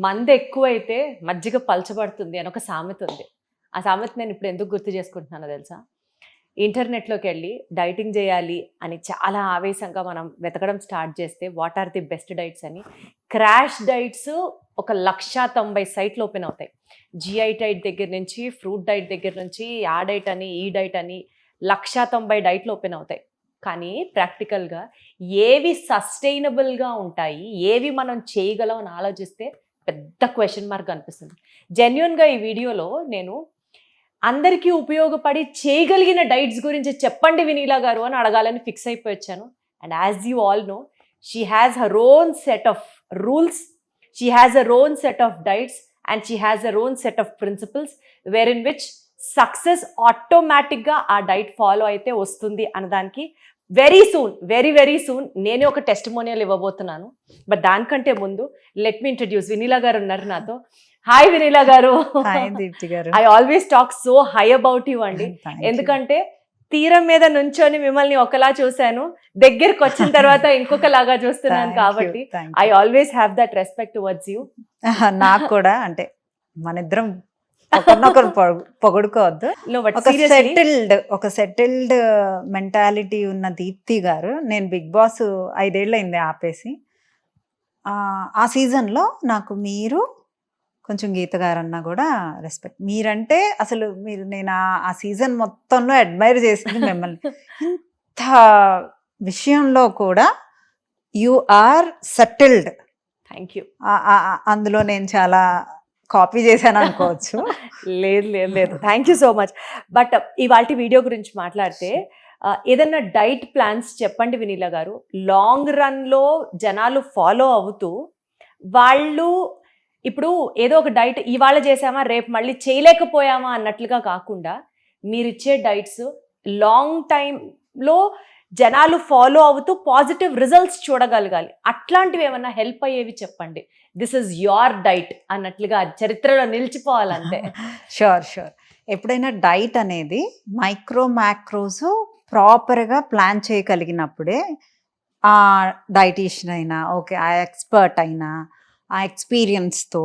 మంది ఎక్కువైతే మజ్జిగ పలచబడుతుంది అని ఒక సామెత ఉంది. ఆ సామెత నేను ఇప్పుడు ఎందుకు గుర్తు చేసుకుంటున్నానో తెలుసా? ఇంటర్నెట్లోకి వెళ్ళి డైటింగ్ చేయాలి అని చాలా ఆవేశంగా మనం వెతకడం స్టార్ట్ చేస్తే what are the best diets అని క్రాష్ డైట్స్ ఒక 190 సైట్లు ఓపెన్ అవుతాయి. జిఐ డైట్ దగ్గర నుంచి, ఫ్రూట్ డైట్ దగ్గర నుంచి, ఆ డైట్ అని, ఈ డైట్ అని 190 డైట్లు ఓపెన్ అవుతాయి. కానీ ప్రాక్టికల్గా ఏవి సస్టైనబుల్గా ఉంటాయి, ఏవి మనం చేయగలం అని ఆలోచిస్తే పెద్ద క్వశ్చన్ మార్క్ అనిపిస్తుంది. జెన్యున్గా ఈ వీడియోలో నేను అందరికీ ఉపయోగపడి చేయగలిగిన డైట్స్ గురించి చెప్పండి వినీలా గారు అని అడగాలని ఫిక్స్ అయిపోయి వచ్చాను. And as you all know, she has her own set of rules, she has her own set of diets and she has her own set of principles where in which success ఆటోమేటిక్గా ఆ diet follow అయితే వస్తుంది అన్నదానికి very soon, very very soon నేనే ఒక testimonial ఇవ్వబోతున్నాను. But దానికంటే ముందు లెట్ మీ ఇంట్రడ్యూస్ వినీలా గారు ఉన్నారు నాతో. హాయ్ వినీలా గారు. I always talk so high about you అండి. ఎందుకంటే తీరం మీద నుంచొని మిమ్మల్ని ఒకలా చూశాను, దగ్గరికి వచ్చిన తర్వాత ఇంకొకలాగా చూస్తున్నాను. కాబట్టి I always have that respect towards you. నాకు కూడా అంటే మన ఇద్దరం ఒకరినొకరు పొగడుకోవద్దు. ఒక సెటిల్డ్ మెంటాలిటీ ఉన్న దీప్తి గారు, నేను బిగ్ బాస్ 5 ఏళ్ళు అయింది ఆపేసి. ఆ సీజన్లో నాకు మీరు కొంచెం గీత గారన్నా కూడా రెస్పెక్ట్. మీరంటే అసలు నేను ఆ సీజన్ మొత్తంలో అడ్మైర్ చేసింది మిమ్మల్ని. ఇంత విషయంలో కూడా you are settled. Thank you. అందులో నేను చాలా కాపీ చేశాను అనుకోవచ్చు. లేదు లేదు లేదు, thank you so much. But ఇవాళ వీడియో గురించి మాట్లాడితే ఏదన్నా డైట్ ప్లాన్స్ చెప్పండి వినీలా గారు, లాంగ్ రన్లో జనాలు ఫాలో అవుతూ వాళ్ళు ఇప్పుడు ఏదో ఒక డైట్ ఇవాళ చేసామా రేపు మళ్ళీ చేయలేకపోయామా అన్నట్లుగా కాకుండా మీరిచ్చే డైట్స్ లాంగ్ టైంలో జనాలు ఫాలో అవుతూ పాజిటివ్ రిజల్ట్స్ చూడగలగాలి. అట్లాంటివి ఏమన్నా హెల్ప్ అయ్యేవి చెప్పండి. దిస్ ఇస్ యోర్ డైట్ అన్నట్లుగా చరిత్రలో నిలిచిపోవాలంటే. షూర్. ఎప్పుడైనా డైట్ అనేది మైక్రో మ్యాక్రోస్ ప్రాపర్గా ప్లాన్ చేయగలిగినప్పుడే ఆ డైటీషియన్ అయినా ఓకే, ఆ ఎక్స్పర్ట్ అయినా ఆ ఎక్స్పీరియన్స్తో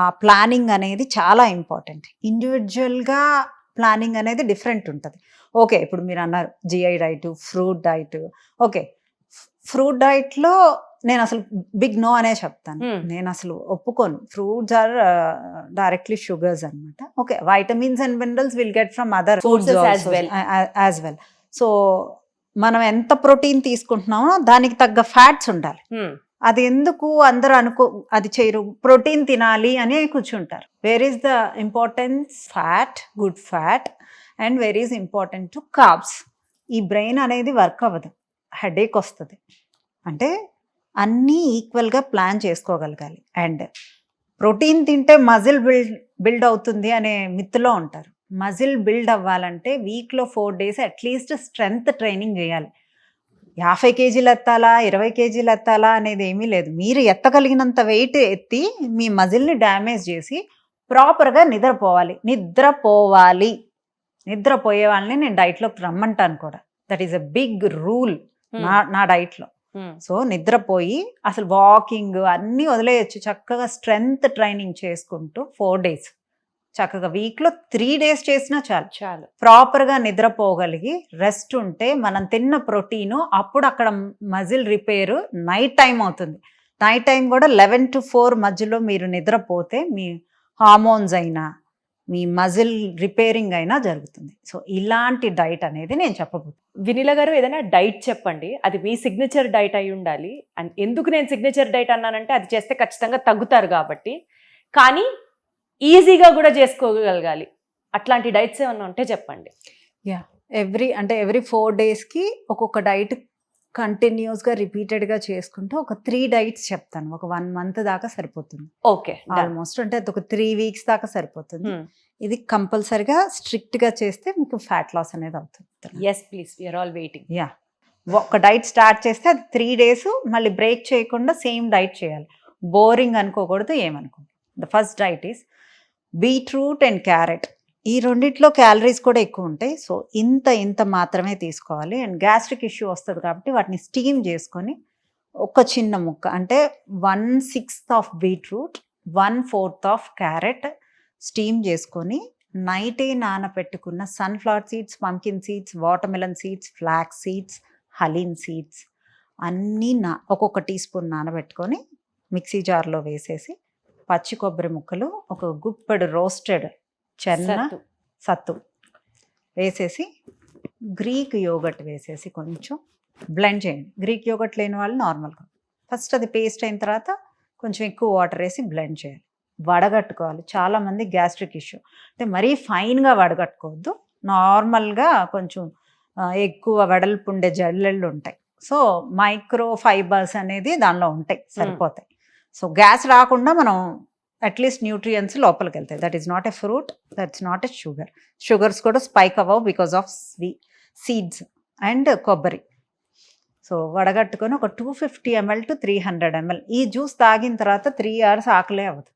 ఆ ప్లానింగ్ అనేది చాలా ఇంపార్టెంట్. ఇండివిజువల్గా ప్లానింగ్ అనేది డిఫరెంట్ ఉంటుంది. ఓకే, ఇప్పుడు మీరు అన్నారు GI diet, fruit diet. Okay, fruit డైట్లో నేను అసలు బిగ్ నో అనే చెప్తాను. నేను అసలు ఒప్పుకోను. ఫ్రూట్స్ ఆర్ డైరెక్ట్లీ షుగర్స్ అనమాట. Okay, vitamins and minerals will get from other foods as well. So మనం ఎంత ప్రోటీన్ తీసుకుంటున్నామో దానికి తగ్గ ఫ్యాట్స్ ఉండాలి. అది ఎందుకు అందరూ అది చేయరు, ప్రోటీన్ తినాలి అని కూర్చుంటారు. Where is the importance? Fat, good fat, and where is important to carbs. ఈ బ్రెయిన్ అనేది వర్క్ అవ్వదు, హెడేక్ వస్తుంది. అంటే అన్నీ ఈక్వల్గా ప్లాన్ చేసుకోగలగాలి. అండ్ ప్రోటీన్ తింటే మజిల్ బిల్డ్ అవుతుంది అనే మిత్తులో ఉంటారు. మజిల్ బిల్డ్ అవ్వాలంటే వీక్లో 4 days అట్లీస్ట్ స్ట్రెంగ్త్ ట్రైనింగ్ చేయాలి. 50 kgs ఎత్తాలా, 20 kgs ఎత్తాలా అనేది ఏమీ లేదు. మీరు ఎత్తగలిగినంత వెయిట్ ఎత్తి మీ మజిల్ని డ్యామేజ్ చేసి ప్రాపర్గా నిద్రపోయే వాళ్ళని నేను డైట్లోకి రమ్మంటాను కూడా. That is a big rule నా డైట్లో. సో నిద్రపోయి అసలు వాకింగ్ అన్నీ వదిలేయచ్చు, చక్కగా స్ట్రెంగ్త్ ట్రైనింగ్ చేసుకుంటూ 4 days చక్కగా వీక్లో 3 days చేసినా చాలు. ప్రాపర్గా నిద్రపోగలిగి రెస్ట్ ఉంటే మనం తిన్న ప్రోటీను అప్పుడు అక్కడ మజిల్ రిపేరు నైట్ టైం అవుతుంది. నైట్ టైం కూడా 11 to 4 మధ్యలో మీరు నిద్రపోతే మీ హార్మోన్స్ అయినా మీ మజిల్ రిపేరింగ్ అయినా జరుగుతుంది. సో ఇలాంటి డైట్ అనేది నేను చెప్పబోతున్నాను. వినీలా గారు, ఏదైనా డైట్ చెప్పండి, అది మీ సిగ్నేచర్ డైట్ అయి ఉండాలి. అండ్ ఎందుకు నేను సిగ్నేచర్ డైట్ అన్నానంటే అది చేస్తే ఖచ్చితంగా తగ్గుతారు కాబట్టి, కానీ ఈజీగా కూడా చేసుకోగలగాలి. అట్లాంటి డైట్స్ ఏమన్నా ఉంటే చెప్పండి. ఎవ్రీ 4 daysకి ఒక్కొక్క డైట్ కంటిన్యూస్గా రిపీటెడ్గా చేసుకుంటూ ఒక 3 diets చెప్తాను. ఒక 1 month దాకా సరిపోతుంది. ఓకే, ఆల్మోస్ట్ అంటే ఒక 3 weeks దాకా సరిపోతుంది. ఇది కంపల్సరిగా స్ట్రిక్ట్గా చేస్తే మీకు ఫ్యాట్ లాస్ అనేది అవుతుంది. Yes please, we're all waiting. ఒక డైట్ స్టార్ట్ చేస్తే అది 3 days మళ్ళీ బ్రేక్ చేయకుండా సేమ్ డైట్ చేయాలి. బోరింగ్ అనుకోకూడదు, ఏమనుకోకూడదు. The first diet is beetroot and carrot. ఈ రెండిట్లో క్యాలరీస్ కూడా ఎక్కువ ఉంటాయి. సో ఇంత మాత్రమే తీసుకోవాలి. అండ్ గ్యాస్ట్రిక్ ఇష్యూ వస్తుంది కాబట్టి వాటిని స్టీమ్ చేసుకొని ఒక చిన్న ముక్క అంటే 1/6 ఆఫ్ బీట్రూట్, 1/4 ఆఫ్ క్యారెట్ స్టీమ్ చేసుకొని నైటే నానబెట్టుకున్న sunflower seeds, pumpkin seeds, watermelon seeds, flax seeds, haleem seeds అన్నీ ఒక్కొక్క టీ స్పూన్ నానబెట్టుకొని మిక్సీ జార్లో వేసేసి పచ్చి కొబ్బరి ముక్కలు, ఒక గుప్పెడు రోస్టెడ్ చెన్న సత్తు వేసేసి గ్రీక్ యోగట్ వేసేసి కొంచెం బ్లెండ్ చేయండి. గ్రీక్ యోగట్ లేని వాళ్ళు నార్మల్గా ఫస్ట్ అది పేస్ట్ అయిన తర్వాత కొంచెం ఎక్కువ వాటర్ వేసి బ్లెండ్ చేయాలి. వడగట్టుకోవాలి. చాలామంది గ్యాస్ట్రిక్ ఇష్యూ అంటే మరీ ఫైన్గా వడగట్టుకోవద్దు, నార్మల్గా కొంచెం ఎక్కువ వెడల్పు ఉండే జల్లెళ్ళు ఉంటాయి. సో మైక్రో ఫైబర్స్ అనేది దానిలో ఉంటాయి, సరిపోతాయి. సో గ్యాస్ రాకుండా మనం అట్లీస్ట్ న్యూట్రియన్స్ లోపలికి వెళ్తాయి. That is not a fruit, that's not a sugar. Sugars కూడా స్పైక్ అవ్వవు బికాస్ ఆఫ్ సీడ్స్ అండ్ కొబ్బరి. సో వడగట్టుకొని ఒక 250 ml to 300 ml ఈ జ్యూస్ తాగిన తర్వాత 3 hours ఆకలే అవ్వదు.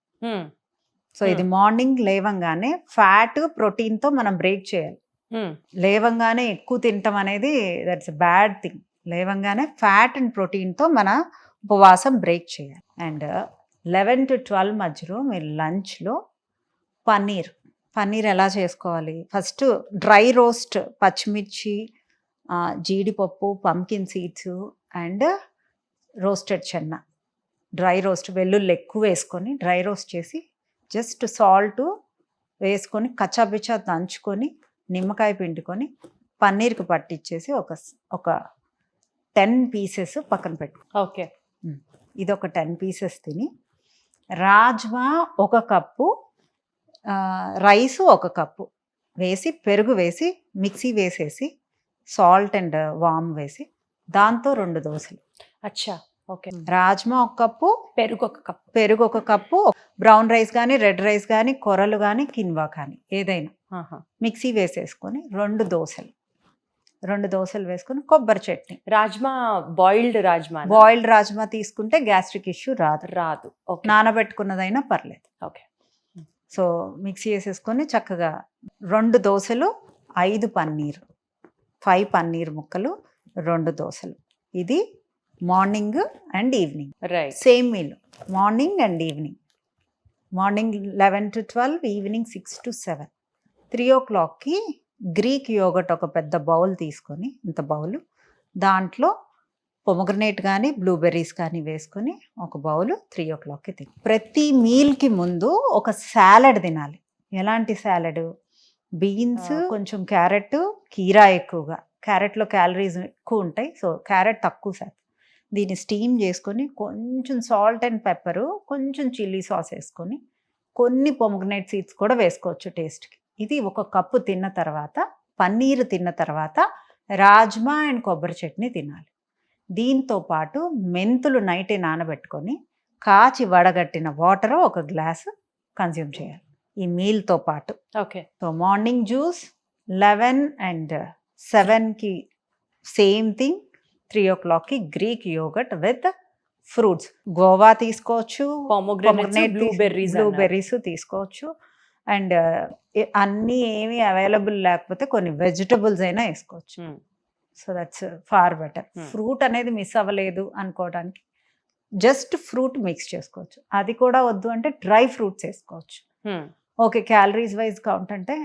సో ఇది మార్నింగ్ లేవంగానే ఫ్యాట్ ప్రోటీన్తో మనం బ్రేక్ చేయాలి. లేవంగానే ఎక్కువ తినటం అనేది దట్స్ ఎ బ్యాడ్ థింగ్. లేవంగానే ఫ్యాట్ అండ్ ప్రోటీన్తో మన ఉపవాసం బ్రేక్ చేయాలి. అండ్ 11 to 12 మధ్యలో మీరు లంచ్లో పన్నీర్ ఎలా చేసుకోవాలి? ఫస్ట్ డ్రై రోస్ట్ పచ్చిమిర్చి, జీడిపప్పు, pumpkin seeds and roasted Chenna, dry roast, వెల్లుల్లి ఎక్కువ వేసుకొని డ్రై రోస్ట్ చేసి జస్ట్ సాల్ట్ వేసుకొని కచ్చాబిచ్చా దంచుకొని నిమ్మకాయ పిండుకొని పన్నీర్కి పట్టించేసి ఒక 10 పీసెస్ పక్కన పెట్టు. ఓకే, ఇది ఒక 10 పీసెస్ తిని రాజ్మా 1 కప్పు, రైస్ 1 కప్పు వేసి పెరుగు వేసి మిక్సీ వేసేసి సాల్ట్ అండ్ వామ్ వేసి దాంతో 2 దోశలు. అచ్చా, ఓకే. రాజ్మా 1 కప్పు, పెరుగు 1 కప్పు, బ్రౌన్ రైస్ కానీ రెడ్ రైస్ కానీ కొరలు కానీ కిన్వా కానీ ఏదైనా మిక్సీ వేసేసుకొని 2 దోశలు వేసుకొని కొబ్బరి చట్నీ. రాజ్మా బాయిల్డ్ రాజ్మా తీసుకుంటే గ్యాస్ట్రిక్ ఇష్యూ రాదు. నానబెట్టుకున్నదైనా పర్లేదు. ఓకే. సో మిక్సీ వేసేసుకొని చక్కగా 2 దోశలు, 5 పన్నీర్ ముక్కలు, 2 దోశలు. ఇది morning and evening. Right. Same meal morning and evening. Morning 11 to 12, evening 6 to 7. 3 o'clockకి గ్రీక్ యోగట్ ఒక పెద్ద బౌల్ తీసుకొని, ఇంత బౌలు, దాంట్లో పొమగ్రనేట్ కానీ బ్లూబెర్రీస్ కానీ వేసుకొని ఒక బౌలు 3 o'clockకి తిని. ప్రతి మీల్కి ముందు ఒక సాలడ్ తినాలి. ఎలాంటి సాలడ్? బీన్స్, కొంచెం క్యారెట్, కీరా ఎక్కువగా. క్యారెట్లో క్యాలరీస్ ఎక్కువ ఉంటాయి, సో క్యారెట్ తక్కువ శాతం. దీన్ని స్టీమ్ చేసుకొని కొంచెం సాల్ట్ అండ్ పెప్పరు, కొంచెం చిల్లీ సాస్ వేసుకొని కొన్ని పొమగ్రనేట్ సీడ్స్ కూడా వేసుకోవచ్చు టేస్ట్కి. ఇది 1 కప్పు తిన్న తర్వాత, పన్నీర్ తిన్న తర్వాత రాజ్మా అండ్ కొబ్బరి చట్నీ తినాలి. దీంతో పాటు మెంతులు నైటే నానబెట్టుకొని కాచి వడగట్టిన వాటర్ 1 గ్లాసు కన్జ్యూమ్ చేయాలి ఈ మీల్తో పాటు. Okay. So morning juice, 11 and 7కి సేమ్ థింగ్, 3 o'clockకి Greek yogurt with fruits. Guava తీసుకోవచ్చు, బ్లూబెర్రీస్ తీసుకోవచ్చు, అండ్ అన్నీ ఏమీ అవైలబుల్ లేకపోతే కొన్ని వెజిటబుల్స్ అయినా వేసుకోవచ్చు. So that's far better. Fruit అనేది మిస్ అవ్వలేదు అనుకోవడానికి జస్ట్ ఫ్రూట్ మిక్స్ చేసుకోవచ్చు. అది కూడా వద్దు అంటే డ్రై ఫ్రూట్స్ వేసుకోవచ్చు. ఓకే, క్యాలరీస్ వైజ్ కౌంట్ అంటే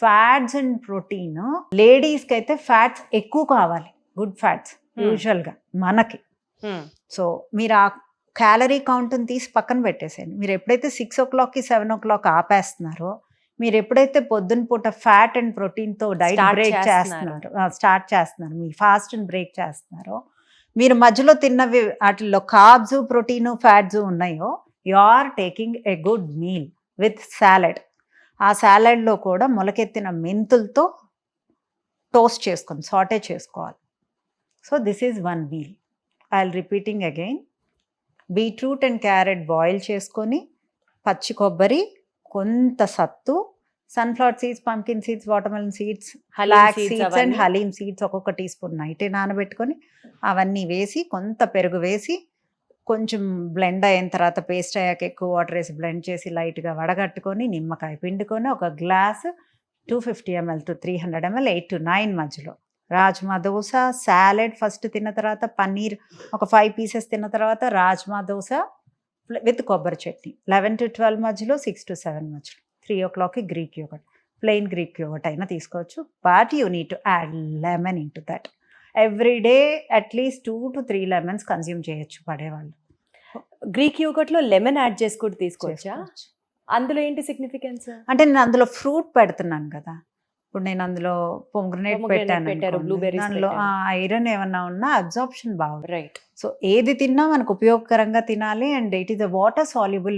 ఫ్యాట్స్ అండ్ ప్రోటీన్. లేడీస్కి అయితే ఫ్యాట్స్ ఎక్కువ కావాలి, గుడ్ ఫ్యాట్స్ యూజువల్గా మనకి. సో మీరు ఆ క్యాలరీ కౌంట్ని తీసి పక్కన పెట్టేసేయండి. మీరు ఎప్పుడైతే 6 o'clockకి 7 o'clock ఆపేస్తున్నారో, మీరు ఎప్పుడైతే పొద్దున పూట ఫ్యాట్ అండ్ ప్రోటీన్తో డైట్ స్టార్ట్ చేస్తున్నారు, మీ ఫాస్ట్ అండ్ బ్రేక్ చేస్తున్నారో, మీరు మధ్యలో తిన్నవి వాటిల్లో కార్బ్స్, ప్రోటీను, ఫ్యాట్స్ ఉన్నాయో, you are taking a good meal with salad. ఆ సాలడ్లో కూడా మొలకెత్తిన మెంతులతో టోస్ట్ చేసుకొని సాటే చేసుకోవాలి. So this is 1 meal. I will repeating again. Beetroot and carrot boil చేసుకొని, పచ్చి కొబ్బరి, కొంత సత్తు, sunflower seeds, pumpkin seeds, watermelon seeds, flax seeds and haleem seeds 1 teaspoon నైటే నానబెట్టుకొని అవన్నీ వేసి, కొంత పెరుగు వేసి, కొంచెం బ్లెండ్ అయిన తర్వాత పేస్ట్ అయ్యాక ఎక్కువ వాటర్ వేసి బ్లెండ్ చేసి లైట్గా వడగట్టుకొని నిమ్మకాయ పిండుకొని 1 glass 250 ml to 300 ml 8 to 9 మధ్యలో రాజ్మా దోశ, సాలెడ్ ఫస్ట్ తిన్న తర్వాత పన్నీర్ ఒక 5 పీసెస్ తిన్న తర్వాత రాజ్మా దోశ విత్ కొబ్బరి చట్నీ. 11 to 12 మధ్యలో, 6 to 7 మధ్యలో. 3 o'clockకి Greek yogurt, plain Greek yogurt అయినా తీసుకోవచ్చు. But you need to add lemon into that. Every day at least 2 to 3 lemons consume చేయొచ్చు పడేవాళ్ళు. గ్రీక్ యోగర్ట్ లో లెమన్ యాడ్ చేసుకుంటూ తీసుకోవచ్చా? చేసుకోవచ్చు. అందులో ఏంటి సిగ్నిఫికెన్స్? అంటే నేను అందులో ఫ్రూట్ పెడుతున్నాను కదా, ఇప్పుడు నేను అందులో పొంగ్రనేట్ Pomegranate పెట్టాను పెట్టారు, అనుకోండి, blueberries దానిలో పెట్టారు. ఐరన్ ఏమన్నా ఉన్నా అబ్జార్ప్షన్ బాగుంది. రైట్. సో ఏది తిన్నా మనకు ఉపయోగకరంగా తినాలి. And it is a water soluble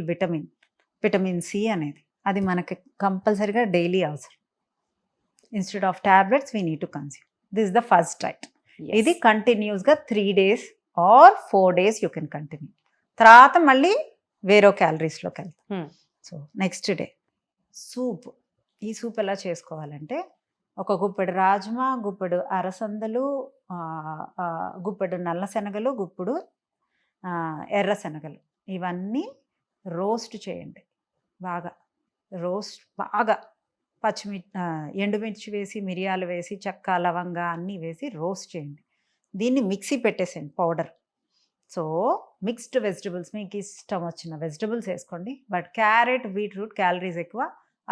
vitamin C అనేది, అది మనకి కంపల్సరీగా డైలీ అవసరం. Instead of tablets we need to consume. This the first diet. ఇది కంటిన్యూస్గా 3 days or 4 days you can continue. తర్వాత మళ్ళీ వేరే క్యాలరీస్లోకి వెళ్తాం. So next day soup. ఈ సూప్ ఎలా చేసుకోవాలంటే, ఒక గుప్పెడు రాజ్మా, గుప్పెడు అరసందలు, గుప్పెడు నల్ల శనగలు, గుప్పుడు ఎర్ర శనగలు, ఇవన్నీ రోస్ట్ చేయండి. బాగా ఎండుమిర్చి వేసి, మిరియాలు వేసి, చెక్క, లవంగా అన్నీ వేసి రోస్ట్ చేయండి. దీన్ని మిక్సీ పెట్టేసేయండి పౌడర్. సో మిక్స్డ్ వెజిటబుల్స్, మీకు ఇష్టం వచ్చిన వెజిటబుల్స్ వేసుకోండి. బట్ క్యారెట్, బీట్రూట్ క్యాలరీస్ ఎక్కువ,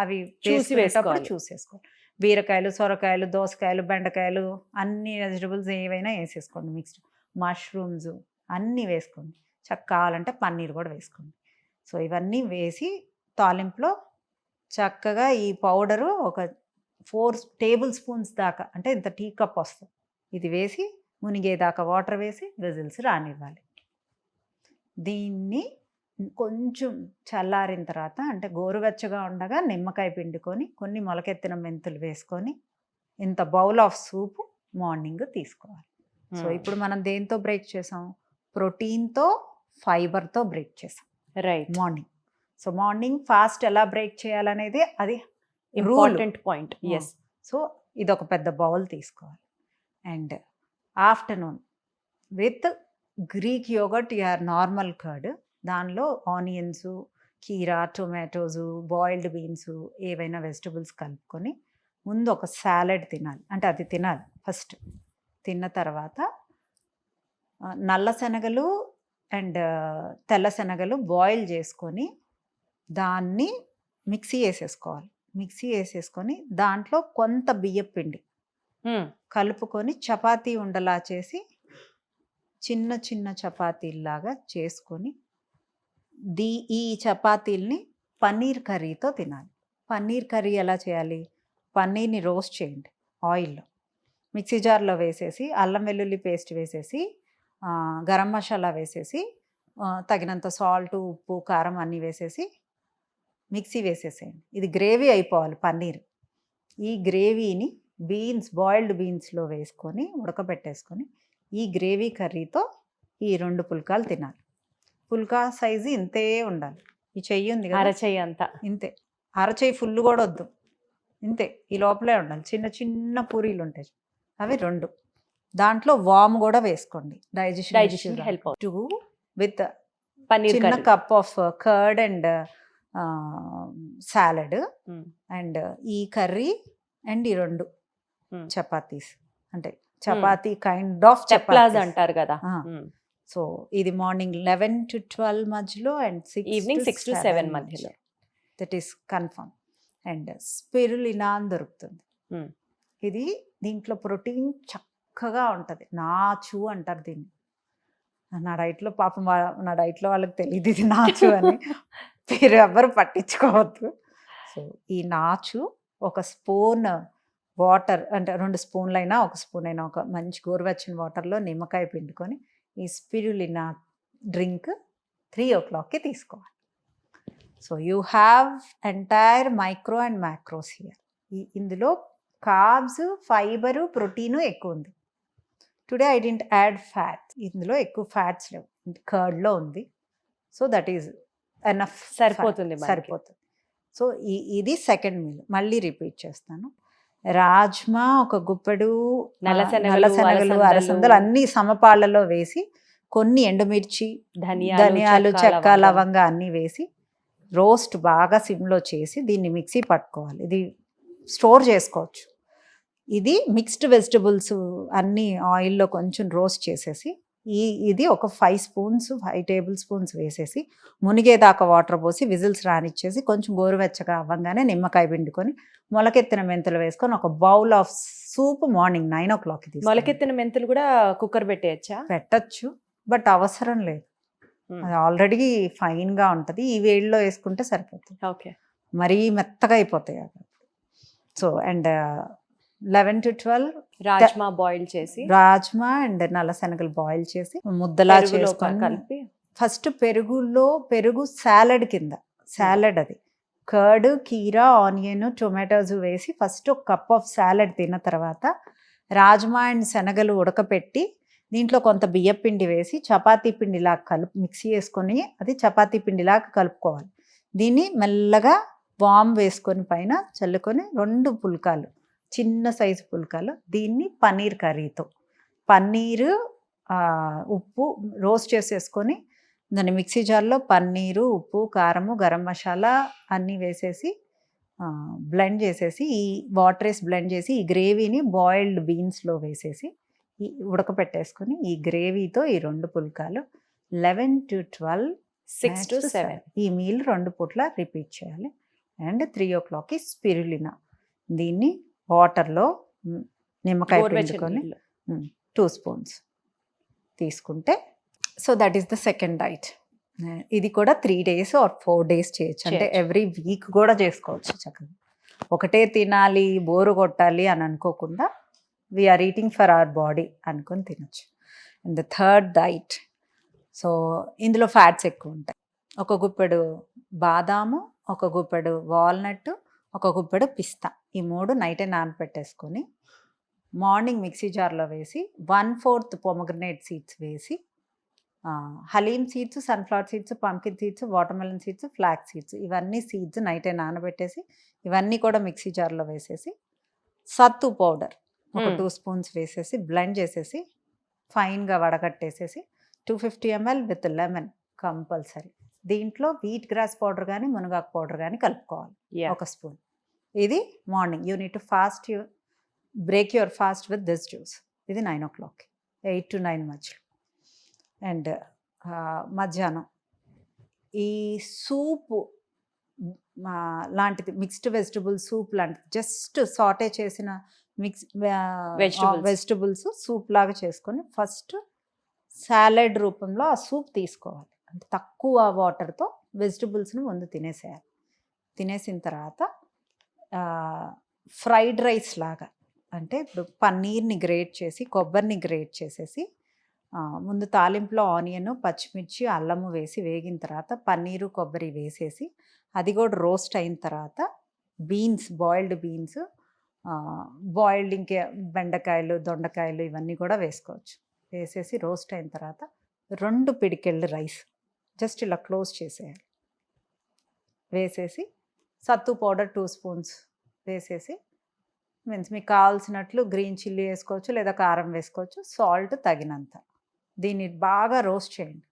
అవి చూసి వేసుకోవాలి. చూసేసుకోండి. బీరకాయలు, సొరకాయలు, దోసకాయలు, బెండకాయలు, అన్ని వెజిటబుల్స్ ఏవైనా వేసేసుకోండి. మిక్స్డ్ మష్రూమ్స్ అన్నీ వేసుకోండి. కావాలంటే పన్నీర్ కూడా వేసుకోండి. సో ఇవన్నీ వేసి తాలింపులో చక్కగా ఈ పౌడరు ఒక 4 tablespoons దాకా, అంటే ఇంత టీ కప్ వస్తుంది, ఇది వేసి మునిగేదాకా వాటర్ వేసి విజిల్స్ రానివ్వాలి. దీన్ని కొంచెం చల్లారిన తర్వాత, అంటే గోరువెచ్చగా ఉండగా నిమ్మకాయ పిండుకొని, కొన్ని మొలకెత్తిన మెంతులు వేసుకొని, ఇంత బౌల్ ఆఫ్ సూప్ మార్నింగ్ తీసుకోవాలి. సో ఇప్పుడు మనం దేంతో బ్రేక్ చేసాం? ప్రోటీన్తో, ఫైబర్తో బ్రేక్ చేసాం right. Morning. So morning fast ఎలా బ్రేక్ చేయాలనేది అది ఇంపార్టెంట్ పాయింట్. ఎస్. సో ఇది ఒక పెద్ద బౌల్ తీసుకోవాలి. And afternoon with Greek yogurt or normal curd, దానిలో ఆనియన్స్, కీరా, టొమాటోస్, బాయిల్డ్ బీన్స్, ఏవైనా వెజిటబుల్స్ కలుపుకొని ముందు ఒక సాలెడ్ తినాలి. అంటే అది తినాలి ఫస్ట్. తిన్న తర్వాత నల్ల శనగలు అండ్ తెల్ల శనగలు బాయిల్ చేసుకొని దాన్ని మిక్సీ వేసేసుకొని దాంట్లో కొంత బియ్యం పిండి కలుపుకొని చపాతీ ఉండలా చేసి, చిన్న చిన్న చపాతీల్లాగా చేసుకొని, ఈ చపాతీల్ని పన్నీర్ కర్రీతో తినాలి. పన్నీర్ కర్రీ ఎలా చేయాలి? పన్నీర్ని రోస్ట్ చేయండి ఆయిల్లో, మిక్సీ జార్లో వేసేసి, అల్లం వెల్లుల్లి పేస్ట్ వేసేసి, గరం మసాలా వేసేసి, తగినంత సాల్ట్, ఉప్పు, కారం అన్నీ వేసేసి మిక్సీ వేసేసేయండి. ఇది గ్రేవీ అయిపోవాలి పన్నీర్. ఈ గ్రేవీని బాయిల్డ్ బీన్స్లో వేసుకొని ఉడకబెట్టేసుకొని, ఈ గ్రేవీ కర్రీతో ఈ 2 పుల్కాలు తినాలి. పుల్కా సైజు ఇంతే ఉండాలి. ఈ చెయ్యి ఉంది కదా, అరచెయ్యి అంతా ఇంతే. అరచెయ్యి ఫుల్ కూడా వద్దు, ఇంతే. ఈ లోపలే ఉండాలి. చిన్న చిన్న పూరీలు ఉంటాయి అవి 2. దాంట్లో వామ్ కూడా వేసుకోండి, డైజెషన్ హెల్ప్. 2 విత్ పన్నీర్ చిన్న cup of curd and salad and ఈ కర్రీ అండ్ ఈ 2 చపాతీస్, అంటే చపాతీ కైండ్ ఆఫ్ చపాతీస్ అంటారు కదా. సో ఇది మార్నింగ్ 11 to 12 మధ్యలో అండ్ ఈవినింగ్ 6 to 7 మధ్యలో. That is confirm. And spirulina అని దొరుకుతుంది. ఇది దీంట్లో ప్రోటీన్ చక్కగా ఉంటుంది. నాచు అంటారు దీన్ని. నా డైట్లో పాపం నా డైట్లో వాళ్ళకి తెలియదు ఇది నాచు అని. మీరు ఎవ్వరు పట్టించుకోవద్దు. సో ఈ నాచు ఒక స్పూన్ వాటర్, అంటే 2 స్పూన్లు అయినా 1 స్పూన్ అయినా, ఒక మంచి గోరువెచ్చని వాటర్లో నిమ్మకాయ పిండుకొని ఈ స్పిరులినా డ్రింక్ 3 o'clockకి తీసుకోవాలి. So you have entire micro and macros here. ఇందులో కార్బ్స్, ఫైబరు, ప్రోటీను ఎక్కువ ఉంది. Today I didn't add fats. ఇందులో ఎక్కువ ఫ్యాట్స్ లేవు, కర్డ్లో ఉంది. సో దట్ ఈజ్ ఎనఫ్, సరిపోతుంది. సో ఇది సెకండ్ మీల్. మళ్ళీ రిపీట్ చేస్తాను. రాజ్మా ఒక గుప్పెడు, నల్ల శనగలు, అరసందలు అన్ని సమపాళ్లలో వేసి, కొన్ని ఎండుమిర్చి, ధనియాలు, చెక్క, లవంగా అన్నీ వేసి రోస్ట్ బాగా సిమ్లో చేసి దీన్ని మిక్సీ పట్టుకోవాలి. ఇది స్టోర్ చేసుకోవచ్చు. ఇది మిక్స్డ్ వెజిటబుల్స్ అన్నీ ఆయిల్లో కొంచెం రోస్ట్ చేసేసి ఇది ఒక 5 స్పూన్స్ 5 టేబుల్ స్పూన్స్ వేసేసి మునిగేదాకా వాటర్ పోసి విజిల్స్ రానిచ్చేసి కొంచెం గోరువెచ్చగా అవ్వగానే నిమ్మకాయ పిండుకొని మొలకెత్తిన మెంతులు వేసుకొని ఒక bowl of soup morning 9 o'clock మొలకెత్తిన మెంతులు కూడా కుక్కర్ పెట్టేయచ్చా? పెట్టచ్చు, బట్ అవసరం లేదు. అది ఆల్రెడీ ఫైన్గా ఉంటుంది. ఈ వేడిలో వేసుకుంటే సరిపోతుంది. ఓకే, మరీ మెత్తగా అయిపోతాయి అవి. So and 11 to 12 rajma boil చేసి రాజ్మా అండ్ నల్ల శనగలు బాయిల్ చేసి ముద్దలా పెరుగులో చేసుకొని కలిపి ఫస్ట్ పెరుగు సాలడ్ కింద సాలడ్ అది కర్డ్ కీరా ఆనియన్ టొమాటోస్ వేసి ఫస్ట్ ఒక కప్ ఆఫ్ సాలడ్ తిన్న తర్వాత రాజ్మా అండ్ శనగలు ఉడకపెట్టి దీంట్లో కొంత బియ్యం పిండి వేసి చపాతీ పిండిలాగా మిక్సీ వేసుకొని అది చపాతీ పిండిలాగా కలుపుకోవాలి. దీన్ని మెల్లగా వామ్ వేసుకొని పైన చల్లుకొని 2 పుల్కాలు చిన్న సైజు పుల్కాలు దీన్ని పన్నీర్ కర్రీతో పన్నీరు ఉప్పు రోస్ట్ చేసేసుకొని దాన్ని మిక్సీ జార్లో పన్నీరు ఉప్పు కారము గరం మసాలా అన్నీ వేసేసి బ్లెండ్ చేసేసి ఈ వాటర్ వేసి బ్లెండ్ చేసి ఈ గ్రేవీని బాయిల్డ్ బీన్స్లో వేసేసి ఉడకపెట్టేసుకొని ఈ గ్రేవీతో ఈ 2 పుల్కాలు 11 to 12 6 to 7 ఈ మీల్ 2 పూట్ల రిపీట్ చేయాలి. అండ్ 3 o'clockకి స్పిరులినా దీన్ని వాటర్లో నిమ్మకాయ పిండుకొని 2 స్పూన్స్ తీసుకుంటే so that is the second diet. ఇది కూడా 3 days or 4 days చేయొచ్చు. అంటే ఎవ్రీ వీక్ కూడా చేసుకోవచ్చు చక్కగా. ఒకటే తినాలి బోరు కొట్టాలి అని అనుకోకుండా we are eating for our body అనుకొని తినచ్చు. And the third diet, so ఇందులో ఫ్యాట్స్ ఎక్కువ ఉంటాయి. ఒక గుప్పెడు బాదాము, ఒక గుప్పెడు వాల్నట్, ఒక గుప్పెడు పిస్తా, ఈ 3 నైటే నానపెట్టేసుకొని మార్నింగ్ మిక్సీ జార్లో వేసి 1/4 పొమగ్రనేట్ సీడ్స్ వేసి halim seeds sunflower seeds pumpkin seeds watermelon seeds flax seeds ఇవన్నీ సీడ్స్ నైటే నానబెట్టేసి ఇవన్నీ కూడా మిక్సీ జార్లో వేసేసి సత్తు పౌడర్ ఒక 2 స్పూన్స్ వేసేసి బ్లెండ్ చేసేసి ఫైన్గా వడగట్టేసేసి 250 ml విత్ లెమన్ కంపల్సరీ. దీంట్లో వీట్ గ్రాస్ పౌడర్ కానీ మునగాకు పౌడర్ కానీ కలుపుకోవాలి 1 స్పూన్. ఇది morning you need to fast break your fast with this juice. ఇది 9 o'clock 8 to 9 మధ్యలో. అండ్ మధ్యాహ్నం ఈ సూపు లాంటిది మిక్స్డ్ వెజిటబుల్ సూప్ లాంటిది జస్ట్ సాటే చేసిన వెజిటబుల్స్ సూప్ లాగా చేసుకొని ఫస్ట్ సాలడ్ రూపంలో ఆ సూప్ తీసుకోవాలి. అంటే తక్కువ వాటర్తో వెజిటబుల్స్ని ముందు తినేసేయాలి. తినేసిన తర్వాత ఫ్రైడ్ రైస్ లాగా అంటే ఇప్పుడు పన్నీర్ని గ్రేట్ చేసి కొబ్బరిని గ్రేట్ చేసేసి ముందు తాలింపులో ఆనియన్ పచ్చిమిర్చి అల్లము వేసి వేగిన తర్వాత పన్నీరు కొబ్బరి వేసేసి అది కూడా రోస్ట్ అయిన తర్వాత బీన్స్ బాయిల్డ్ బీన్స్ బాయిల్డ్ ఇంకే బెండకాయలు దొండకాయలు ఇవన్నీ కూడా వేసుకోవచ్చు. వేసేసి రోస్ట్ అయిన తర్వాత 2 పిడికెళ్ళు రైస్ జస్ట్ ఇలా క్లోజ్ చేసేయాలి. వేసేసి సత్తు పౌడర్ 2 స్పూన్స్ వేసేసి మీన్స్ మీకు కావాల్సినట్లు గ్రీన్ చిల్లీ వేసుకోవచ్చు లేదా కారం వేసుకోవచ్చు, సాల్ట్ తగినంత. దీన్ని బాగా రోస్ట్ చేయండి.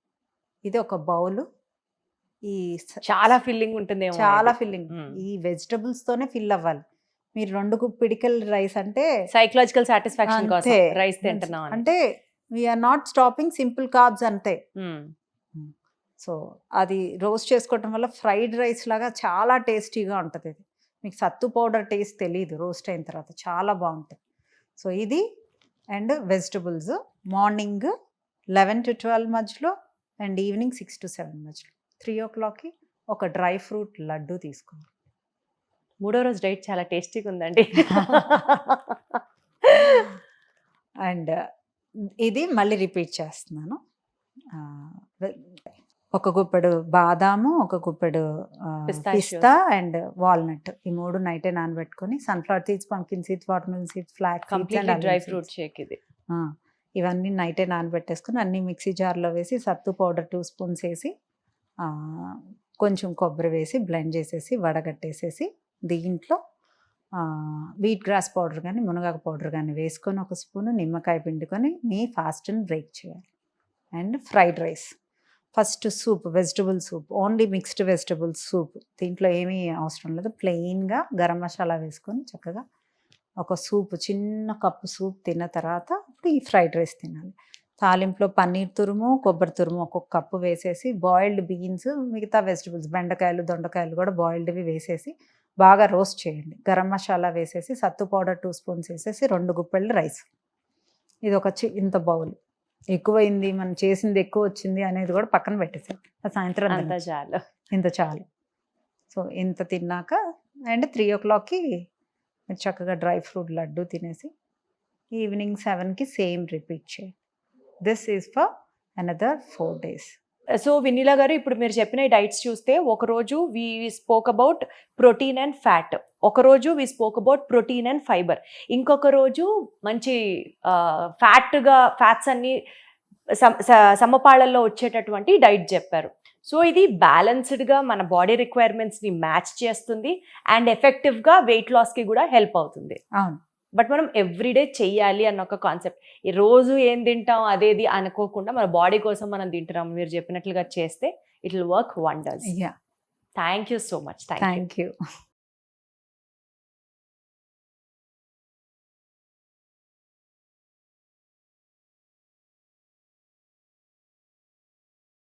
ఇది ఒక బౌలు. ఈ చాలా ఫిల్లింగ్ ఉంటుంది, చాలా ఫిల్లింగ్. ఈ వెజిటబుల్స్తోనే ఫిల్ అవ్వాలి. మీరు 2 పిడికెల్ రైస్ అంటే సైకలాజికల్ సాటిస్ఫాక్షన్ కోసం రైస్ తింటున్నాం అంటే we are not stopping simple carbs అంతే. సో అది రోస్ట్ చేసుకోవటం వల్ల ఫ్రైడ్ రైస్ లాగా చాలా టేస్టీగా ఉంటుంది. ఇది మీకు సత్తు పౌడర్ టేస్ట్ తెలియదు, రోస్ట్ అయిన తర్వాత చాలా బాగుంటుంది. సో ఇది అండ్ వెజిటబుల్స్ మార్నింగ్ 11 to 12 మధ్యలో అండ్ ఈవినింగ్ 6 to 7 మధ్యలో. 3 o'clockకి ఒక డ్రై ఫ్రూట్ లడ్డు తీసుకోవాలి. 3వ రోజు డైట్ చాలా టేస్టీగా ఉందండి. అండ్ ఇది మళ్ళీ రిపీట్ చేస్తున్నాను. ఒక గుప్పెడు బాదాము, ఒక గుప్పెడు పిస్తా అండ్ వాల్నట్, ఈ 3 నైటే నానబెట్టుకొని sunflower seeds pumpkin seeds watermelon seeds flax completely dry fruit shake ఇది. ఇవన్నీ నైటే నానబెట్టేసుకొని అన్నీ మిక్సీ జార్లో వేసి సత్తు పౌడర్ 2 స్పూన్స్ వేసి కొంచెం కొబ్బరి వేసి బ్లెండ్ చేసేసి వడగట్టేసేసి దీంట్లో వీట్ గ్రాస్ పౌడర్ కానీ మునగాకు పౌడర్ కానీ వేసుకొని 1 స్పూను నిమ్మకాయ పిండుకొని మీ ఫాస్ట్ని బ్రేక్ చేయాలి. And fried rice first soup vegetable soup only mixed vegetable soup. దీంట్లో ఏమీ అవసరం లేదు, ప్లెయిన్గా గరం మసాలా వేసుకొని చక్కగా ఒక సూప్, చిన్న కప్పు సూప్ తిన్న తర్వాత అప్పుడు ఈ ఫ్రైడ్ రైస్ తినాలి. తాలింపులో పన్నీర్ తురుము, కొబ్బరి తురుము ఒక్కొక్క కప్పు వేసేసి, బాయిల్డ్ బీన్స్, మిగతా వెజిటబుల్స్ బెండకాయలు, దొండకాయలు కూడా బాయిల్డ్వి వేసేసి బాగా రోస్ట్ చేయండి. గరం మసాలా వేసేసి, సత్తు పౌడర్ 2 స్పూన్స్ వేసేసి 2 గుప్పెళ్ళు రైస్. ఇది ఒక ఇంత బౌల్. ఎక్కువైంది, మనం చేసింది ఎక్కువ వచ్చింది అనేది కూడా పక్కన పెట్టేసాం. సాయంత్రం అంత తినొచ్చు. చాలు. ఇంత చాలు. సో ఇంత తిన్నాక అండ్ 3 o'clockకి మీరు చక్కగా డ్రై ఫ్రూట్ లడ్డు తినేసి ఈవినింగ్ 7కి సేమ్ రిపీట్ చేయండి. This is for another 4 days. So Vineela గారు, ఇప్పుడు మీరు చెప్పిన ఈ డైట్స్ చూస్తే ఒకరోజు we spoke about protein and fat, ఒకరోజు we spoke about protein and fibre, ఇంకొక రోజు మంచి ఫ్యాట్స్ అన్ని సమపాళల్లో వచ్చేటటువంటి డైట్ చెప్పారు. సో ఇది బ్యాలెన్స్డ్గా మన బాడీ రిక్వైర్మెంట్స్ని మ్యాచ్ చేస్తుంది అండ్ ఎఫెక్టివ్గా వెయిట్ లాస్కి కూడా హెల్ప్ అవుతుంది. అవును. బట్ మనం ఎవ్రీడే చెయ్యాలి అన్న ఒక కాన్సెప్ట్, ఈ రోజు ఏం తింటాం అదేది అనుకోకుండా మన బాడీ కోసం మనం తింటున్నాం మీరు చెప్పినట్లుగా చేస్తే it will work wonders. Yeah, thank you so much. Thank you.